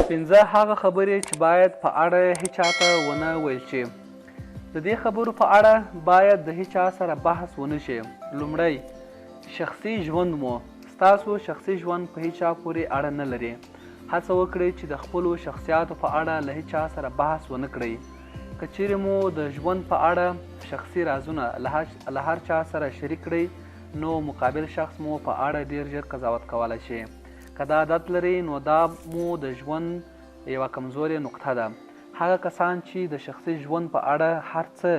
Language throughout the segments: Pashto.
پنځه هغه خبرې چې باید په اړه هیچا ته ونه ویل شي. د دې خبرو په اړه باید د هیچا سره بحث ونه شي. لومړی، شخصي ژوند مو. ستاسو شخصي ژوند په هیچا پورې اړه نه لري. هڅه وکړئ چې د خپلو شخصیاتو په اړه له هیچا سره بحث ونه کړئ. که چیرې مو د ژوند په اړه شخصي رازونه له هر چا سره شریک کړئ، نو مقابل شخص مو په اړه ډیر ژر قضاوت کولی شي. که دا عادت لرئ، نو دا مو د ژوند یوه کمزورې نقطه ده. هغه کسان چې د شخصي ژوند په اړه هر څه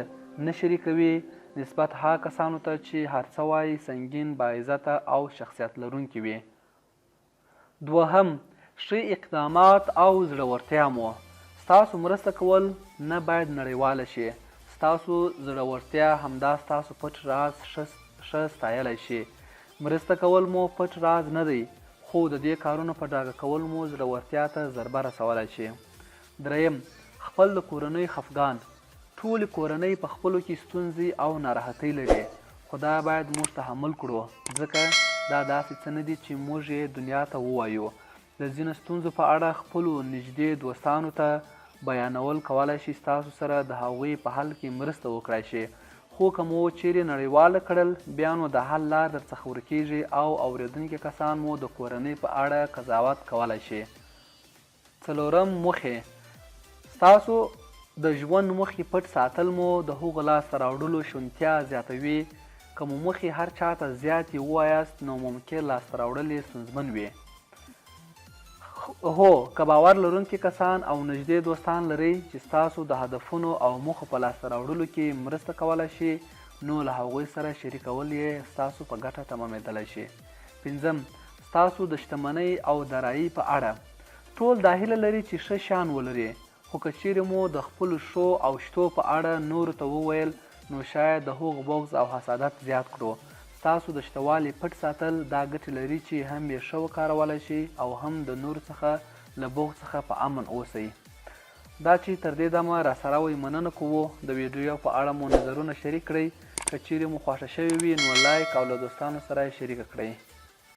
نه شریکوي، نسبت هغه کسانو ته چې هر څه وایي سنګین، باعزته او شخصیت لرونکي وي. دوهم، ښه اقدامات او زړورتیا مو. ستاسو مرسته کول نه باید نړیواله شي. ستاسو زړورتیا همدا ستاسو پټ راز ښه ستایلی شي. مرسته کول مو پټ راز نه دی، خو د دې کارونو په ډاګه کول مو زړورتیا ته ضربه رسولی شي. دریم، خپل د کورنۍ خفګان. ټولې کورنۍ په خپلو کې ستونزې او ناراحتۍ لري، خو دا باید موږ تحمل کړو، ځکه دا داسې څه نه دي چې موږ یې دنیا ته ووایو. د ځینو ستونزو په اړه خپلو نږدې دوستانو ته بیانول کولی شي ستاسو سره د هغوی په حل کې مرسته وکړای شي. خو که مو چیرې نړیواله کړل، بیا نو د حل لار درڅخه ورکیږي او اورېدونکي کسان مو د کورنۍ په اړه قضاوت کولی شي. څلورم، موخې. ستاسو د ژوند موخې پټ ساتل مو د هغو لاسته راوړلو شونتیا زیاتوي. که مو موخې هر چا ته زیاتې ووایاست، نو ممکن لاسته راوړل یې ستونزمن وي. هو، که باور لرونکي کسان او نږدې دوستان لرئ چې ستاسو د هدفونو او موخو په لاسته راوړلو کې مرسته کولی شي، نو له هغوی سره شریکول یې ستاسو په ګټه تمامیدلی شي. پنځم، ستاسو د شتمنۍ او درایي په اړه. ټول دا هیله لري چې ښه شیان ولري، خو که چیرې مو د خپلو ښو او شتو په اړه نورو ته وویل، نو شاید د هغو بغض او حسادت زیات کړو. ستاسو د شتوالي پټ ساتل دا ګټې لري چې هم یې ښه وکارولی شي او هم د نورو څخه له بغض څخه په امن اوسئ. دا چې تر دې دمه راسره وئ، مننه کوو. د ویډیو په اړه مو نظرونه شریک کړئ. که چیرې مو خوښه شوې وي، نو لایک او له دوستانو سره یې شریکه کړئ.